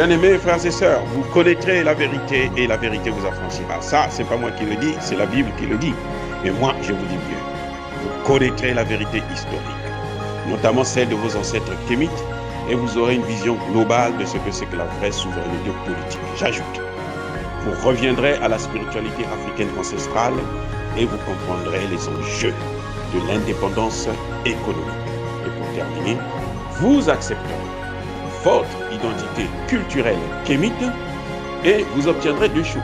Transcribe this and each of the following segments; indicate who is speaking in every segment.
Speaker 1: Bien-aimés frères et sœurs, vous connaîtrez la vérité et la vérité vous affranchira. Ça, c'est pas moi qui le dis, c'est la Bible qui le dit. Mais moi, je vous dis mieux. Vous connaîtrez la vérité historique, notamment celle de vos ancêtres kémites, et vous aurez une vision globale de ce que c'est que la vraie souveraineté politique. J'ajoute, vous reviendrez à la spiritualité africaine ancestrale et vous comprendrez les enjeux de l'indépendance économique. Et pour terminer, vous accepterez votre identité culturelle kémite et vous obtiendrez deux choses.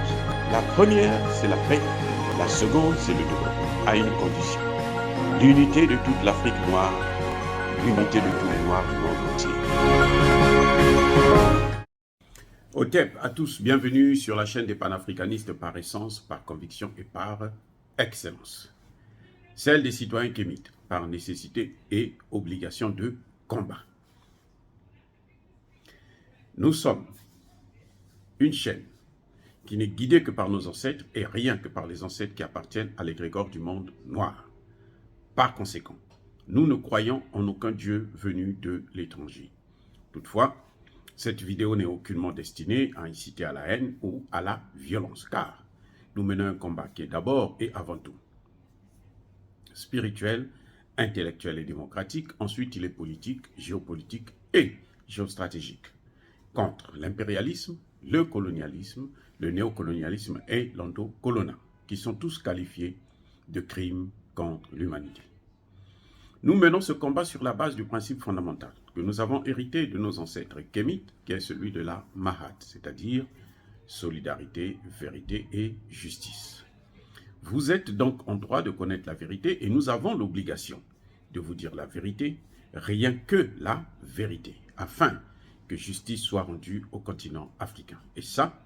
Speaker 1: La première, c'est la paix. La seconde, c'est le développement, à une condition. L'unité de toute l'Afrique noire, l'unité de tous les Noirs du monde entier. Otep à tous, bienvenue sur la chaîne des panafricanistes par essence, par conviction et par excellence. Celle des citoyens kémites, par nécessité et obligation de combat. Nous sommes une chaîne qui n'est guidée que par nos ancêtres et rien que par les ancêtres qui appartiennent à l'égrégore du monde noir. Par conséquent, nous ne croyons en aucun Dieu venu de l'étranger. Toutefois, cette vidéo n'est aucunement destinée à inciter à la haine ou à la violence, car nous menons un combat qui est d'abord et avant tout spirituel, intellectuel et démocratique. Ensuite, il est politique, géopolitique et géostratégique. Contre l'impérialisme, le colonialisme, le néocolonialisme et l'endocolonat, qui sont tous qualifiés de crimes contre l'humanité. Nous menons ce combat sur la base du principe fondamental que nous avons hérité de nos ancêtres kémites, qui est celui de la Mahat, c'est-à-dire solidarité, vérité et justice. Vous êtes donc en droit de connaître la vérité et nous avons l'obligation de vous dire la vérité, rien que la vérité, afin que justice soit rendue au continent africain. Et ça,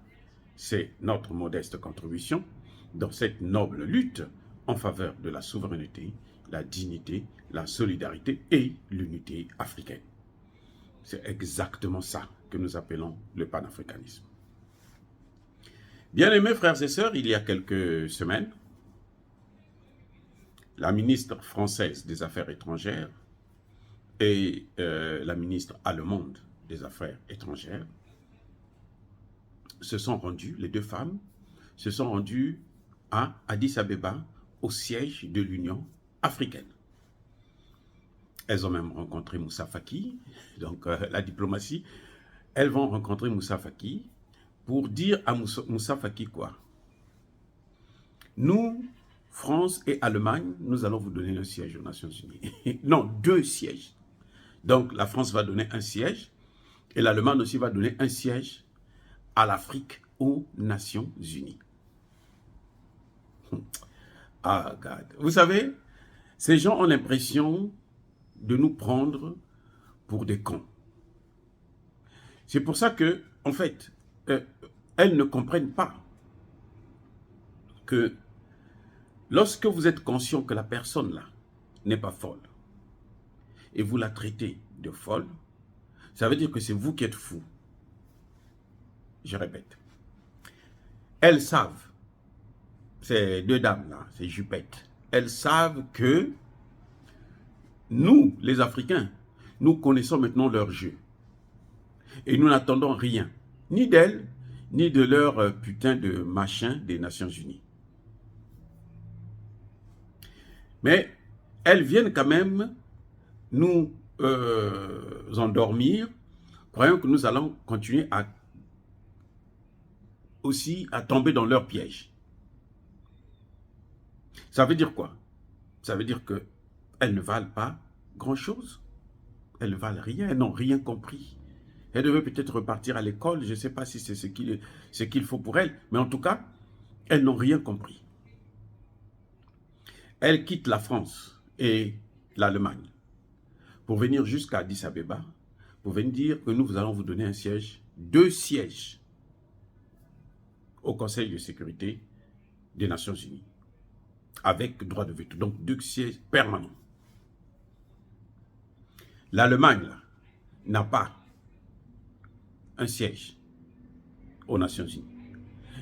Speaker 1: c'est notre modeste contribution dans cette noble lutte en faveur de la souveraineté, la dignité, la solidarité et l'unité africaine. C'est exactement ça que nous appelons le panafricanisme. Bien-aimés frères et sœurs, il y a quelques semaines, la ministre française des Affaires étrangères et la ministre allemande des Affaires étrangères se sont rendues, les deux femmes, se sont rendues à Addis Abeba, au siège de l'Union africaine. Elles ont même rencontré Moussa Faki, donc la diplomatie. Elles vont rencontrer Moussa Faki pour dire à Moussa Faki quoi? Nous, France et Allemagne, nous allons vous donner un siège aux Nations Unies. Non, deux sièges. Donc la France va donner un siège et l'Allemagne aussi va donner un siège à l'Afrique aux Nations Unies. Ah, God. Vous savez, ces gens ont l'impression de nous prendre pour des cons. C'est pour ça que, en fait, elles ne comprennent pas que lorsque vous êtes conscient que la personne là n'est pas folle et vous la traitez de folle, ça veut dire que c'est vous qui êtes fou. Je répète. Elles savent, ces deux dames-là, ces jupettes, elles savent que nous, les Africains, nous connaissons maintenant leur jeu. Et nous n'attendons rien, ni d'elles, ni de leur putain de machin des Nations Unies. Mais elles viennent quand même nous endormir, croyant que nous allons continuer aussi à tomber dans leur piège. Ça veut dire quoi? Ça veut dire qu'elles ne valent pas grand-chose. Elles ne valent rien, elles n'ont rien compris. Elles devaient peut-être repartir à l'école, je ne sais pas si c'est ce qu'il faut pour elles, mais en tout cas, elles n'ont rien compris. Elles quittent la France et l'Allemagne pour venir jusqu'à Addis Abeba, pour venir dire que nous allons vous donner un siège, deux sièges au Conseil de sécurité des Nations Unies, avec droit de veto, donc deux sièges permanents. L'Allemagne n'a pas un siège aux Nations Unies.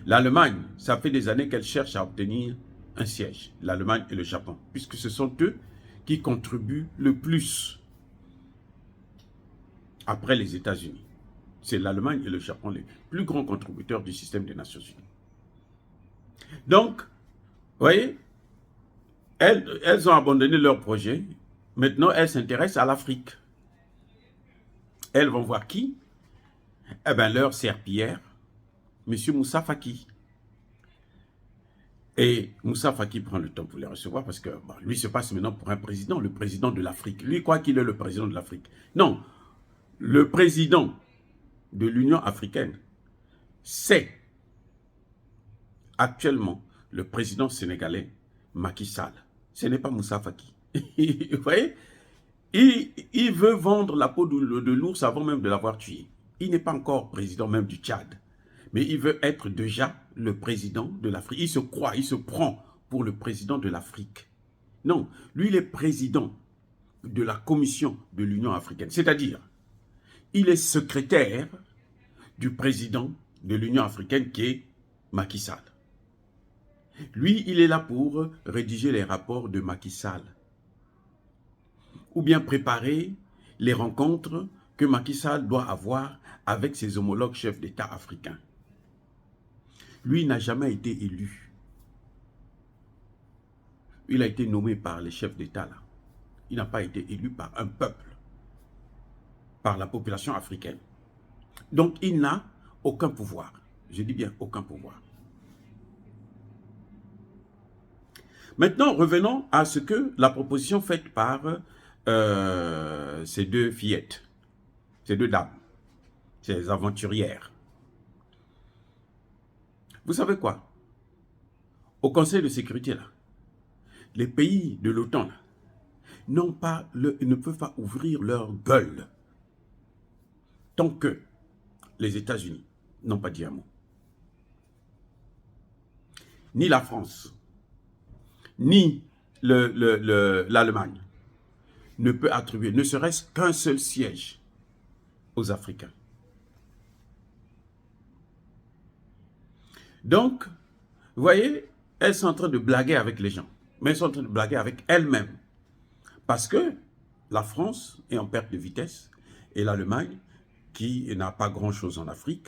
Speaker 1: L'Allemagne, ça fait des années qu'elle cherche à obtenir un siège, l'Allemagne et le Japon, puisque ce sont eux qui contribuent le plus après les États-Unis. C'est l'Allemagne et le Japon les plus grands contributeurs du système des Nations Unies. Donc, vous voyez, elles ont abandonné leur projet. Maintenant, elles s'intéressent à l'Afrique. Elles vont voir qui? Eh bien, leur serpillière, M. Moussa Faki. Et Moussa Faki prend le temps pour les recevoir parce que bon, lui se passe maintenant pour un président, le président de l'Afrique. Lui croit qu'il est le président de l'Afrique. Non, le président de l'Union africaine, c'est actuellement le président sénégalais Macky Sall. Ce n'est pas Moussa Faki. Vous voyez, il veut vendre la peau de l'ours avant même de l'avoir tué. Il n'est pas encore président même du Tchad. Mais il veut être déjà le président de l'Afrique. Il se croit, il se prend pour le président de l'Afrique. Non, lui, il est président de la commission de l'Union africaine. C'est-à-dire, il est secrétaire du président de l'Union africaine qui est Macky Sall. Lui, il est là pour rédiger les rapports de Macky Sall. Ou bien préparer les rencontres que Macky Sall doit avoir avec ses homologues chefs d'État africains. Lui n'a jamais été élu. Il a été nommé par les chefs d'État là. Il n'a pas été élu par un peuple, par la population africaine. Donc il n'a aucun pouvoir. Je dis bien aucun pouvoir. Maintenant, revenons à ce que la proposition faite par ces deux fillettes, ces deux dames, ces aventurières. Vous savez quoi? Au Conseil de sécurité, là, les pays de l'OTAN ne peuvent pas ouvrir leur gueule tant que les États-Unis n'ont pas dit un mot. Ni la France, ni l'Allemagne ne peut attribuer, ne serait-ce qu'un seul siège aux Africains. Donc, vous voyez, elles sont en train de blaguer avec les gens, mais elles sont en train de blaguer avec elles-mêmes. Parce que la France est en perte de vitesse et l'Allemagne, qui n'a pas grand-chose en Afrique,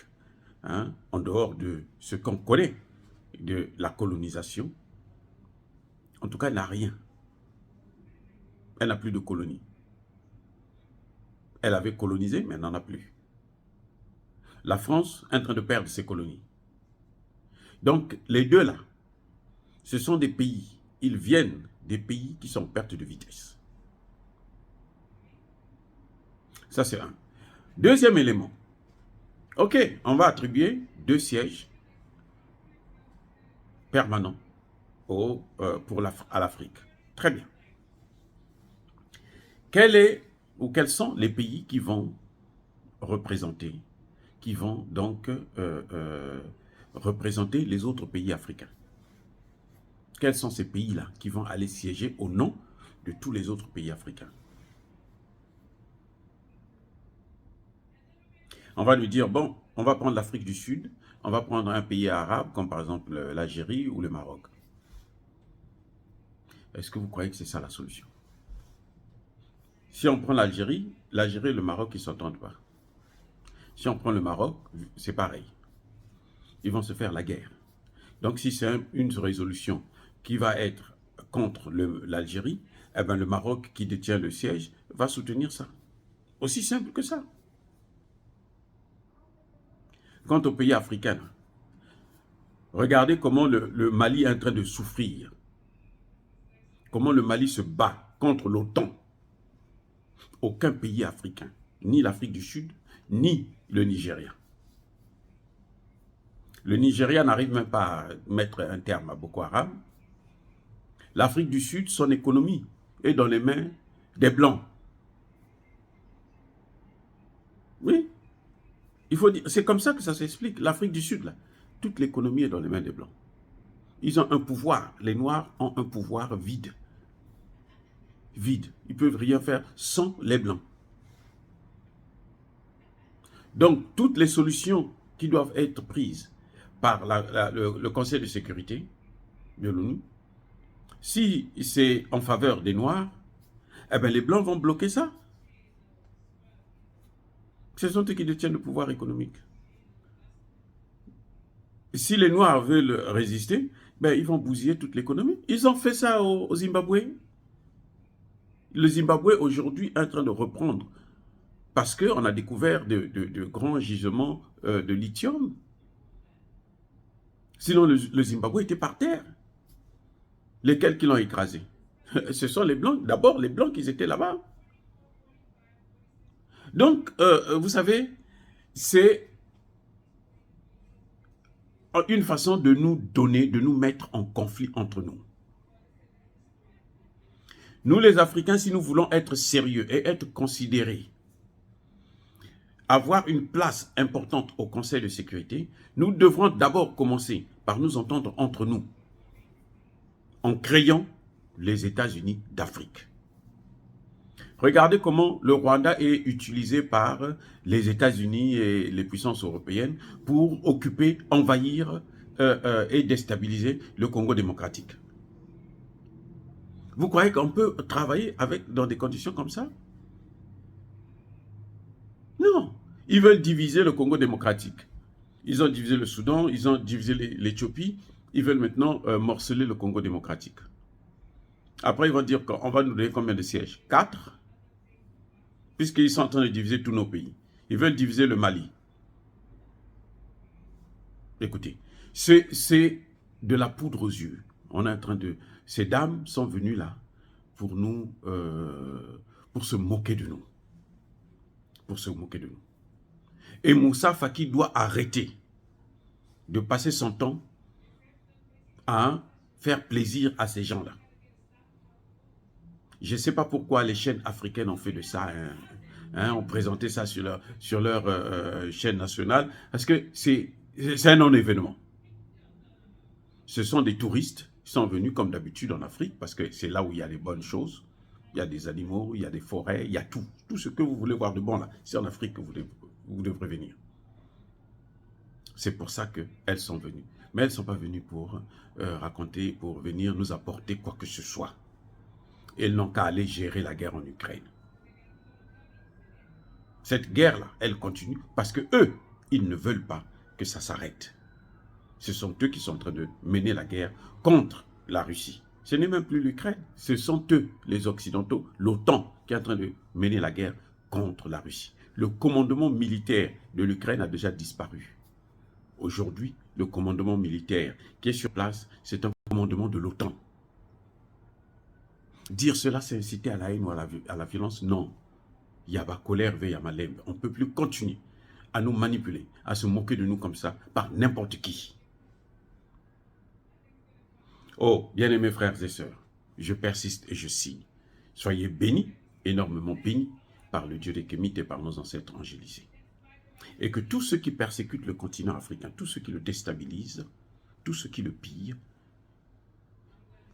Speaker 1: hein, en dehors de ce qu'on connaît de la colonisation, en tout cas, elle n'a rien. Elle n'a plus de colonie. Elle avait colonisé, mais elle n'en a plus. La France est en train de perdre ses colonies. Donc, les deux là, ce sont des pays, ils viennent des pays qui sont en perte de vitesse. Ça, c'est un. Deuxième élément. Ok, on va attribuer 2 sièges permanents à l'Afrique. Très bien. Quels sont les pays qui vont représenter, qui vont donc représenter les autres pays africains? Quels sont ces pays-là qui vont aller siéger au nom de tous les autres pays africains? On va lui dire, bon, on va prendre l'Afrique du Sud, on va prendre un pays arabe, comme par exemple l'Algérie ou le Maroc. Est-ce que vous croyez que c'est ça la solution? Si on prend l'Algérie et le Maroc, ils ne s'entendent pas. Si on prend le Maroc, c'est pareil. Ils vont se faire la guerre. Donc si c'est une résolution qui va être contre l'Algérie, eh ben, le Maroc qui détient le siège va soutenir ça. Aussi simple que ça. Quant aux pays africains, regardez comment le Mali est en train de souffrir. Comment le Mali se bat contre l'OTAN. Aucun pays africain, ni l'Afrique du Sud, ni le Nigeria. Le Nigeria n'arrive même pas à mettre un terme à Boko Haram. L'Afrique du Sud, son économie est dans les mains des Blancs. Oui, il faut dire, c'est comme ça que ça s'explique. L'Afrique du Sud, là, toute l'économie est dans les mains des Blancs. Ils ont un pouvoir, les Noirs ont un pouvoir vide. Vide. Ils ne peuvent rien faire sans les Blancs. Donc, toutes les solutions qui doivent être prises par le Conseil de sécurité de l'ONU, si c'est en faveur des Noirs, eh bien les Blancs vont bloquer ça. Ce sont eux qui détiennent le pouvoir économique. Si les Noirs veulent résister, ben, ils vont bousiller toute l'économie. Ils ont fait ça au Zimbabwe. Le Zimbabwe aujourd'hui est en train de reprendre parce qu'on a découvert de grands gisements de lithium. Sinon, le Zimbabwe était par terre. Lesquels qui l'ont écrasé? Ce sont les Blancs. D'abord, les Blancs qui étaient là-bas. Donc, vous savez, c'est une façon de nous donner, de nous mettre en conflit entre nous. Nous, les Africains, si nous voulons être sérieux et être considérés, avoir une place importante au Conseil de sécurité, nous devrons d'abord commencer par nous entendre entre nous, en créant les États-Unis d'Afrique. Regardez comment le Rwanda est utilisé par les États-Unis et les puissances européennes pour occuper, envahir et déstabiliser le Congo démocratique. Vous croyez qu'on peut travailler dans des conditions comme ça? Non. Ils veulent diviser le Congo démocratique. Ils ont divisé le Soudan, ils ont divisé l'Éthiopie. Ils veulent maintenant morceler le Congo démocratique. Après, ils vont dire qu'on va nous donner combien de sièges? 4. Puisqu'ils sont en train de diviser tous nos pays. Ils veulent diviser le Mali. Écoutez, c'est de la poudre aux yeux. On est en train de... Ces dames sont venues là pour nous, pour se moquer de nous. Pour se moquer de nous. Et Moussa Faki doit arrêter de passer son temps à faire plaisir à ces gens-là. Je ne sais pas pourquoi les chaînes africaines ont fait de ça, ont présenté ça sur leur chaîne nationale, parce que c'est un non-événement. Ce sont des touristes qui sont venus comme d'habitude en Afrique, parce que c'est là où il y a les bonnes choses. Il y a des animaux, il y a des forêts, il y a tout. Tout ce que vous voulez voir de bon là, c'est en Afrique que vous devrez venir. C'est pour ça qu'elles sont venues. Mais elles ne sont pas venues pour raconter, pour venir nous apporter quoi que ce soit. Elles n'ont qu'à aller gérer la guerre en Ukraine. Cette guerre-là, elle continue parce que eux, ils ne veulent pas que ça s'arrête. Ce sont eux qui sont en train de mener la guerre contre la Russie. Ce n'est même plus l'Ukraine, ce sont eux, les Occidentaux, l'OTAN, qui est en train de mener la guerre contre la Russie. Le commandement militaire de l'Ukraine a déjà disparu. Aujourd'hui, le commandement militaire qui est sur place, c'est un commandement de l'OTAN. Dire cela, c'est inciter à la haine ou à la violence? Non. Yaba colère ve yamalem. On ne peut plus continuer à nous manipuler, à se moquer de nous comme ça, par n'importe qui. Oh, bien-aimés frères et sœurs, je persiste et je signe. Soyez bénis, énormément bénis, par le Dieu des Kémites et par nos ancêtres angélisés. Et que tous ceux qui persécutent le continent africain, tous ceux qui le déstabilisent, tous ceux qui le pillent,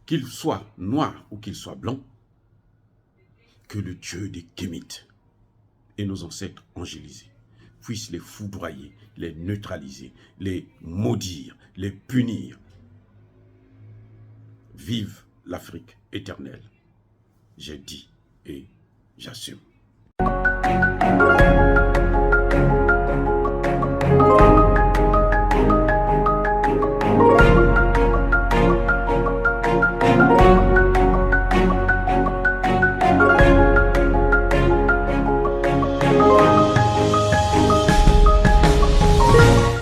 Speaker 1: qu'ils soient noirs ou qu'ils soient blancs, que le Dieu des Kémites et nos ancêtres angélisés puissent les foudroyer, les neutraliser, les maudire, les punir. Vive l'Afrique éternelle. J'ai dit et j'assume.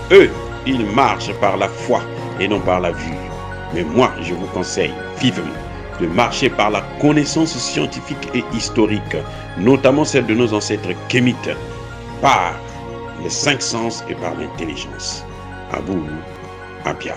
Speaker 1: Eux, ils marchent par la foi et non par la vue. Mais moi, je vous conseille vivement de marcher par la connaissance scientifique et historique, notamment celle de nos ancêtres kémites, par les 5 sens et par l'intelligence. Abou Abia.